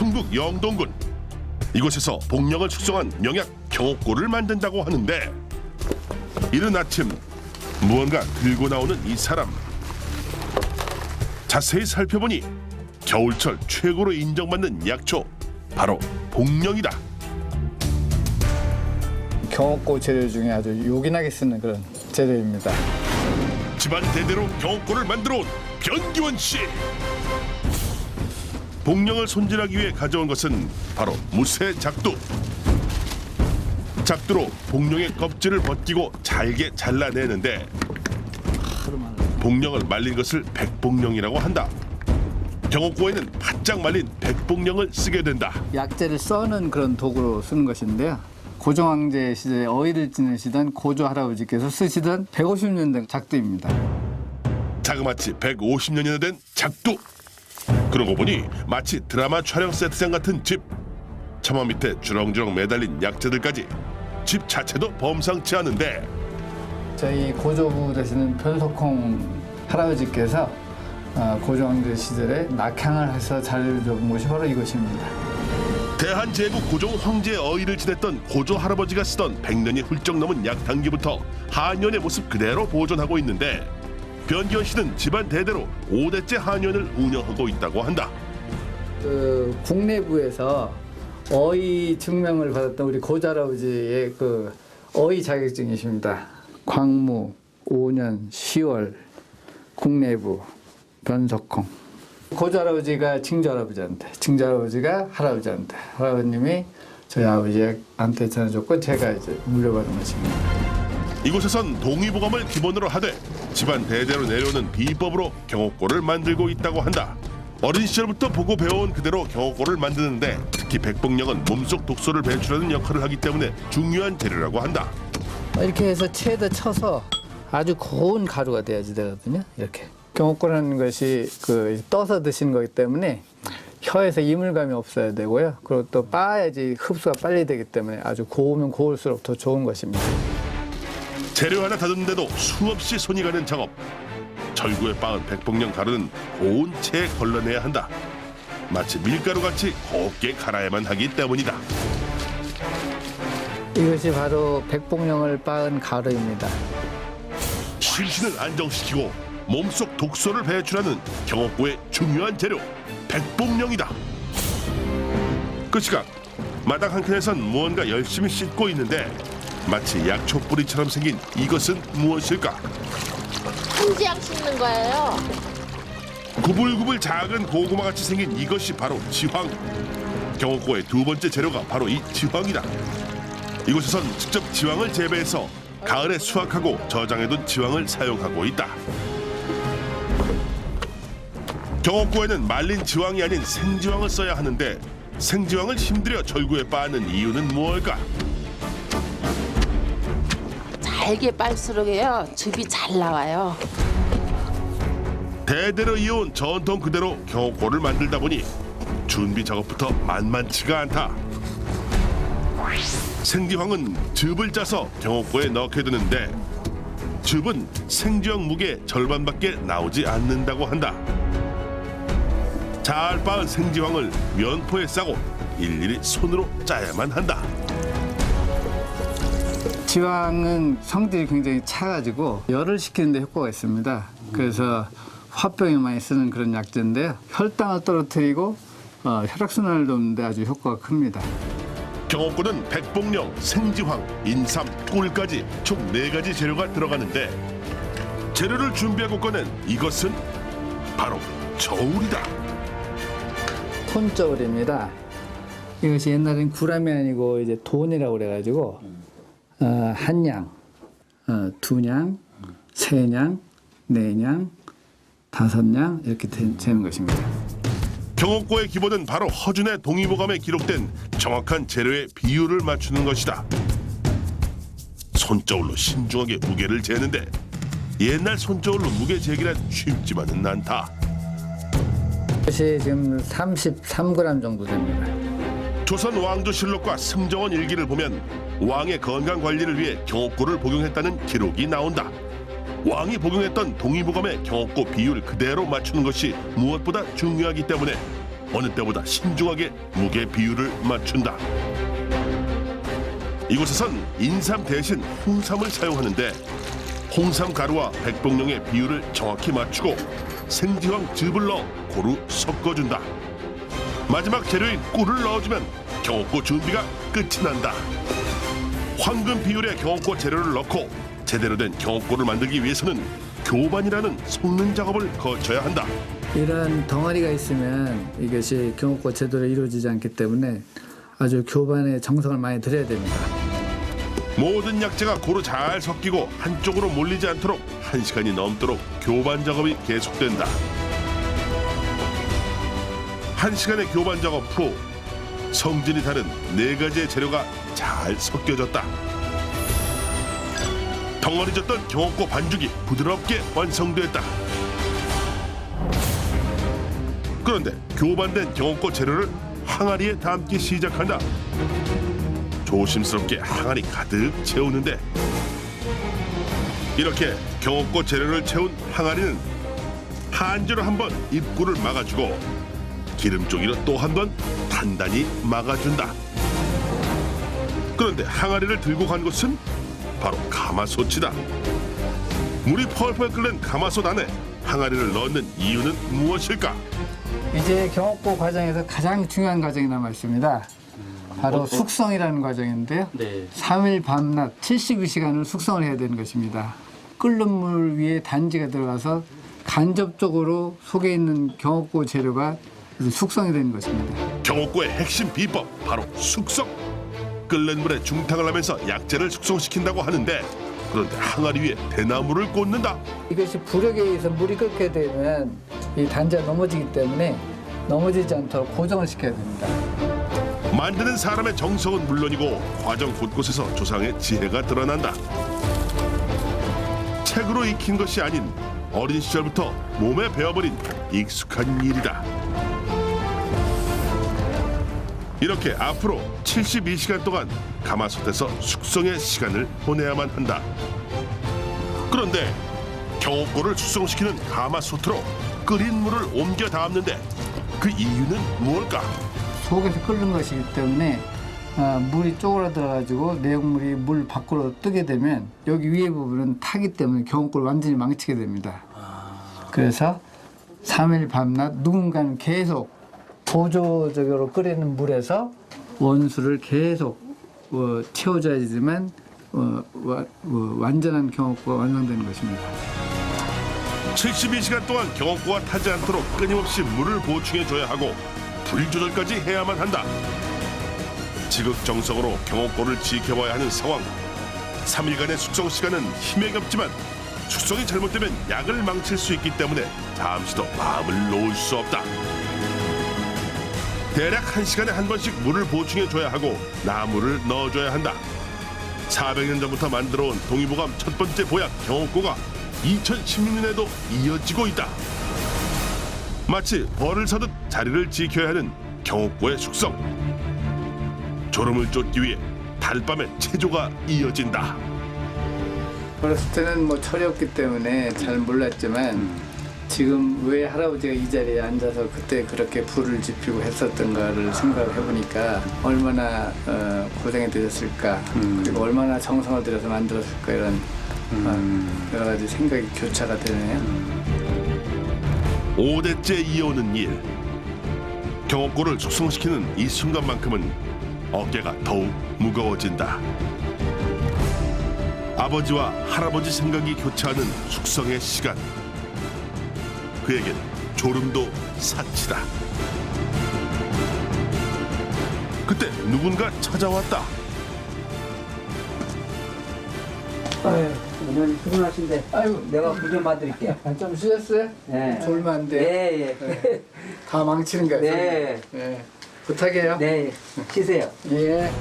충북 영동군. 이곳에서 복령을 숙성한 영약 경옥고를 만든다고 하는데, 이른 아침 무언가 들고 나오는 이 사람. 자세히 살펴보니 겨울철 최고로 인정받는 약초, 바로 복령이다. 경옥고 재료 중에 아주 요긴하게 쓰는 그런 재료입니다. 집안 대대로 경옥고를 만들어온 변기원 씨. 복령을 손질하기 위해 가져온 것은 바로 무쇠 작두. 작두로 복령의 껍질을 벗기고 잘게 잘라내는데, 복령을 말린 것을 백복령이라고 한다. 경옥고에는 바짝 말린 백복령을 쓰게 된다. 약재를 써는 그런 도구로 쓰는 것인데요. 고종황제 시절에 어이를 지내시던 고조 할아버지께서 쓰시던 150년 된 작두입니다. 자그마치 150년이나 된 작두. 그러고 보니 마치 드라마 촬영 세트장 같은 집. 처마 밑에 주렁주렁 매달린 약재들까지. 집 자체도 범상치 않은데, 저희 고조부 되시는 변석홍 할아버지께서 고종황제 시절에 낙향을 해서 잘해준 곳이 바로 이것입니다. 대한제국 고종 황제의 어이를 지냈던 고조 할아버지가 쓰던 100년이 훌쩍 넘은 약단기부터 한연의 모습 그대로 보존하고 있는데, 변기원 씨는 집안 대대로 5대째 한연을 운영하고 있다고 한다. 국내부에서 어이 증명을 받았던 우리 고조 할아버지의 그 어이 자격증이십니다. 광무 5년 10월 국내부 변석홍. 고조 할아버지가 증조 할아버지한테, 증조 할아버지가 할아버지한테, 할아버님이 저희 아버지한테 전해줬고 제가 이제 물려받은 것입니다. 이곳에선 동의보감을 기본으로 하되 집안 대대로 내려오는 비법으로 경옥고를 만들고 있다고 한다. 어린 시절부터 보고 배워온 그대로 경옥고를 만드는데, 특히 백복령은 몸속 독소를 배출하는 역할을 하기 때문에 중요한 재료라고 한다. 이렇게 해서 체에다 쳐서 아주 고운 가루가 돼야지 되거든요. 이렇게. 경옥고라는 것이 떠서 드시는 거기 때문에 혀에서 이물감이 없어야 되고요. 그리고 또 빻아야지 흡수가 빨리 되기 때문에 아주 고우면 고울수록 더 좋은 것입니다. 재료 하나 다듬는데도 수없이 손이 가는 작업. 절구에 빻은 백복령 가루는 고운 체에 걸러내야 한다. 마치 밀가루같이 곱게 갈아야만 하기 때문이다. 이것이 바로 백복령을 빻은 가루입니다. 심신을 안정시키고 몸속 독소를 배출하는 경옥고의 중요한 재료, 백복령이다. 그 시각 마당 한켠에선 무언가 열심히 씻고 있는데, 마치 약초 뿌리처럼 생긴 이것은 무엇일까? 한지약 씻는 거예요. 구불구불 작은 고구마같이 생긴 이것이 바로 지황. 경옥고의 두 번째 재료가 바로 이 지황이다. 이곳에선 직접 지황을 재배해서 가을에 수확하고 저장해둔 지황을 사용하고 있다. 경옥고에는 말린 지황이 아닌 생지황을 써야 하는데, 생지황을 힘들여 절구에 빻는 이유는 무엇일까? 잘게 빨수록에요. 즙이 잘 나와요. 대대로 이어온 전통 그대로 경옥고를 만들다 보니 준비 작업부터 만만치가 않다. 생지황은 즙을 짜서 경옥고에 넣게 되는데, 즙은 생지황 무게 절반밖에 나오지 않는다고 한다. 잘 빻은 생지황을 면포에 싸고 일일이 손으로 짜야만 한다. 지황은 성질이 굉장히 차가지고 열을 식히는 데 효과가 있습니다. 그래서 화병에 많이 쓰는 그런 약재인데요. 혈당을 떨어뜨리고 혈액순환을 돕는 데 아주 효과가 큽니다. 경옥고는 백복령, 생지황, 인삼, 꿀까지 총 4가지 재료가 들어가는데, 재료를 준비하고 꺼낸 이것은 바로 저울이다. 손저울입니다. 이것이 옛날엔 구람이 아니고 이제 돈이라고 그래가지고 한 냥, 두 냥, 세 냥, 네 냥, 다섯 냥 이렇게 되는 것입니다. 경옥고의 기본은 바로 허준의 동의보감에 기록된 정확한 재료의 비율을 맞추는 것이다. 손저울로 신중하게 무게를 재는데, 옛날 손저울로 무게 재기란 쉽지만은 않다. 이것이 지금 33g 정도 됩니다. 조선 왕조실록과 승정원 일기를 보면 왕의 건강 관리를 위해 경옥고를 복용했다는 기록이 나온다. 왕이 복용했던 동의보감의 경옥고 비율 그대로 맞추는 것이 무엇보다 중요하기 때문에 어느 때보다 신중하게 무게 비율을 맞춘다. 이곳에선 인삼 대신 홍삼을 사용하는데 홍삼 가루와 백봉령의 비율을 정확히 맞추고 생지황 즙을 넣어 고루 섞어준다. 마지막 재료인 꿀을 넣어주면 경옥고 준비가 끝이 난다. 황금 비율의 경옥고 재료를 넣고 제대로 된 경옥고를 만들기 위해서는 교반이라는 섞는 작업을 거쳐야 한다. 이런 덩어리가 있으면 이것이 경옥고 제대로 이루어지지 않기 때문에 아주 교반에 정성을 많이 들여야 됩니다. 모든 약재가 고루 잘 섞이고 한쪽으로 몰리지 않도록 1시간이 넘도록 교반 작업이 계속된다. 1시간의 교반 작업 후 성질이 다른 4가지의 재료가 잘 섞여졌다. 덩어리졌던 경옥고 반죽이 부드럽게 완성됐다. 그런데 교반된 경옥고 재료를 항아리에 담기 시작한다. 조심스럽게 항아리 가득 채우는데 이렇게 경옥고 재료를 채운 항아리는 한지로 한번 입구를 막아주고 기름종이로 또 한 번 단단히 막아준다. 그런데 항아리를 들고 간 곳은 바로 가마솥이다. 물이 펄펄 끓는 가마솥 안에 항아리를 넣는 이유는 무엇일까? 이제 경옥고 과정에서 가장 중요한 과정이 남아 있습니다. 바로 숙성이라는 과정인데요. 네. 3일 밤낮 72시간을 숙성을 해야 되는 것입니다. 끓는 물 위에 단지가 들어가서 간접적으로 속에 있는 경옥고 재료가 숙성이 되는 것입니다. 경옥고의 핵심 비법 바로 숙성. 끓는 물에 중탕을 하면서 약재를 숙성시킨다고 하는데 그런데 항아리 위에 대나무를 꽂는다. 이것이 부력에 의해서 물이 끓게 되면 이 단지가 넘어지기 때문에 넘어지지 않도록 고정을 시켜야 됩니다. 만드는 사람의 정성은 물론이고 과정 곳곳에서 조상의 지혜가 드러난다. 책으로 익힌 것이 아닌 어린 시절부터 몸에 배어버린 익숙한 일이다. 이렇게 앞으로 72시간 동안 가마솥에서 숙성의 시간을 보내야만 한다. 그런데 경옥고를 숙성시키는 가마솥으로 끓인 물을 옮겨 담는데 그 이유는 무엇일까? 속에서 끓는 것이기 때문에 물이 쪼그라들어가지고 내용물이 물 밖으로 뜨게 되면 여기 위에 부분은 타기 때문에 경옥고를 완전히 망치게 됩니다. 그래서 3일 밤낮 누군가는 계속 보조적으로 끓이는 물에서 원수를 계속 채워줘야지만 완전한 경옥고가 완성되는 것입니다. 72시간 동안 경옥고가 타지 않도록 끊임없이 물을 보충해줘야 하고 불 조절까지 해야만 한다. 지극정성으로 경옥고를 지켜봐야 하는 상황. 3일간의 숙성 시간은 힘에 겹지만 숙성이 잘못되면 약을 망칠 수 있기 때문에 잠시도 마음을 놓을 수 없다. 대략 1시간에 한 번씩 물을 보충해줘야 하고 나무를 넣어줘야 한다. 400년 전부터 만들어온 동의보감 첫 번째 보약 경옥고가 2016년에도 이어지고 있다. 마치 벌을 서듯 자리를 지켜야 하는 경옥고의 숙성. 졸음을 쫓기 위해 달밤에 체조가 이어진다. 어렸을 때는 뭐 철이 없기 때문에 잘 몰랐지만 지금 왜 할아버지가 이 자리에 앉아서 그때 그렇게 불을 지피고 했었던가를 생각을 해보니까 얼마나 고생이 되셨을까 그리고 얼마나 정성을 들여서 만들었을까 이런 여러 가지 생각이 교차가 되네요. 5대째 이어오는 일. 경옥고를 숙성시키는 이 순간만큼은 어깨가 더욱 무거워진다. 아버지와 할아버지 생각이 교차하는 숙성의 시간. 그에겐 졸음도 사치다. 그때 누군가 찾아왔다. 아유, 오늘 피곤하신데. 아이고. 내가 구좀 봐드릴게요. 좀 쉬셨어요? 네. 졸면 안 돼. 네, 예. 다 망치는 거야. 네. 네. 부탁해요. 네, 쉬세요. 예.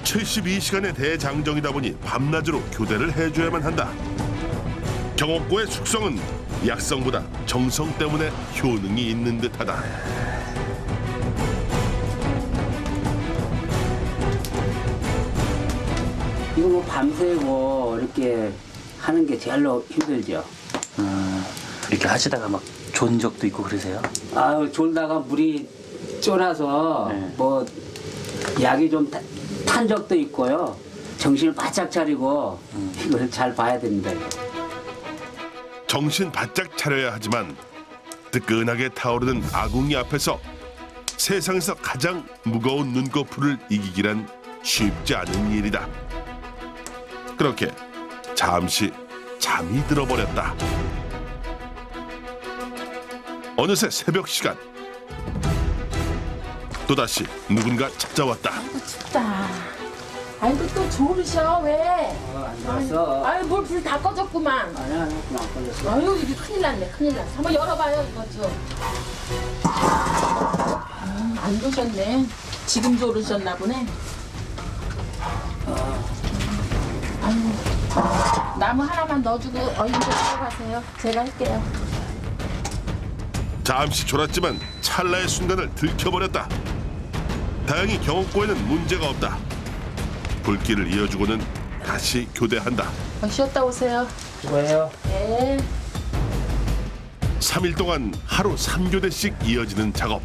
72시간의 대장정이다 보니 밤낮으로 교대를 해줘야만 한다. 경옥고의 숙성은 약성보다 정성 때문에 효능이 있는 듯하다. 이거 뭐 밤새고 이렇게 하는 게 제일로 힘들죠. 이렇게 하시다가 막 존 적도 있고 그러세요? 아유, 졸다가 물이 쫄아서 네. 뭐 약이 좀 탄 적도 있고요. 정신을 바짝 차리고 이걸 잘 봐야 됩니다. 정신 바짝 차려야 하지만 뜨끈하게 타오르는 아궁이 앞에서 세상에서 가장 무거운 눈꺼풀을 이기기란 쉽지 않은 일이다. 그렇게 잠시 잠이 들어버렸다. 어느새 새벽 시간. 또다시 누군가 찾아왔다. 춥다. 아이고 또 졸으셔 왜? 안 들었어. 아유 뭘 불 다 꺼졌구만. 아니야, 안 걸렸어. 아유 이게 큰일 났네 큰일 났어. 한번 열어봐요 이거 좀. 안 조셨네. 지금 졸으셨나 보네. 아유 나무 하나만 넣어주고 얼른 좀 들어가세요. 제가 할게요. 잠시 졸았지만 찰나의 순간을 들켜버렸다. 다행히 경옥고에는 문제가 없다. 불길을 이어주고는 다시 교대한다. 쉬었다 오세요. 뭐예요? 네. 3일 동안 하루 3교대씩 이어지는 작업.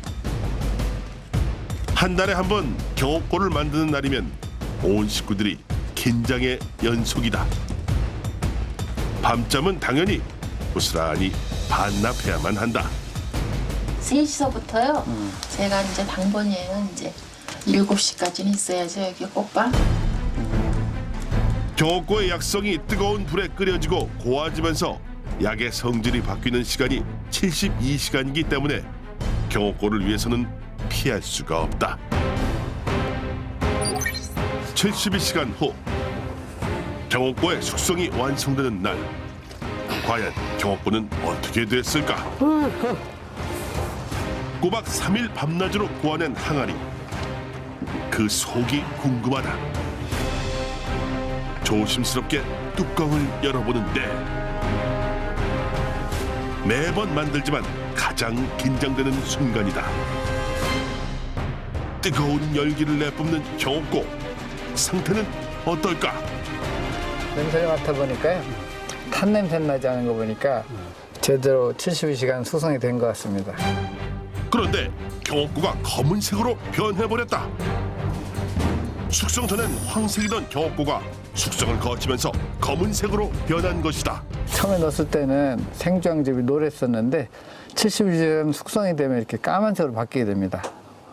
한 달에 한 번 경옥고를 만드는 날이면 온 식구들이 긴장의 연속이다. 밤잠은 당연히 고스란히 반납해야만 한다. 3시서부터요. 제가 이제 당번이에요. 이제 7시까지는 있어야죠. 여기 꽃방. 경옥고의 약성이 뜨거운 불에 끓여지고 고와지면서 약의 성질이 바뀌는 시간이 72시간이기 때문에 경옥고를 위해서는 피할 수가 없다. 72시간 후 경옥고의 숙성이 완성되는 날, 과연 경옥고는 어떻게 됐을까? 꼬박 3일 밤낮으로 구워낸 항아리. 그 속이 궁금하다. 조심스럽게 뚜껑을 열어보는데 매번 만들지만 가장 긴장되는 순간이다. 뜨거운 열기를 내뿜는 경옥고. 상태는 어떨까? 냄새를 맡아보니까요. 탄 냄새 나지 않은 거 보니까 제대로 72시간 숙성이 된 것 같습니다. 그런데 경옥고가 검은색으로 변해버렸다. 숙성 전엔 황색이던 경옥고가 숙성을 거치면서 검은색으로 변한 것이다. 처음에 넣었을 때는 생주황즙이 노랬었는데 72시간 숙성이 되면 이렇게 까만색으로 바뀌게 됩니다.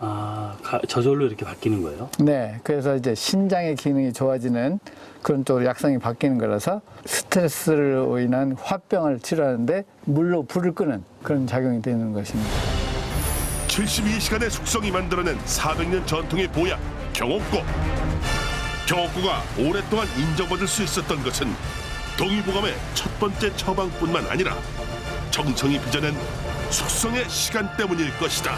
아, 저절로 이렇게 바뀌는 거예요? 네, 그래서 이제 신장의 기능이 좋아지는 그런 쪽으로 약성이 바뀌는 거라서 스트레스로 인한 화병을 치료하는데 물로 불을 끄는 그런 작용이 되는 것입니다. 72시간의 숙성이 만들어낸 400년 전통의 보약 경옥고. 경옥고가 오랫동안 인정받을 수 있었던 것은 동의보감의 첫 번째 처방뿐만 아니라 정성이 빚어낸 숙성의 시간 때문일 것이다.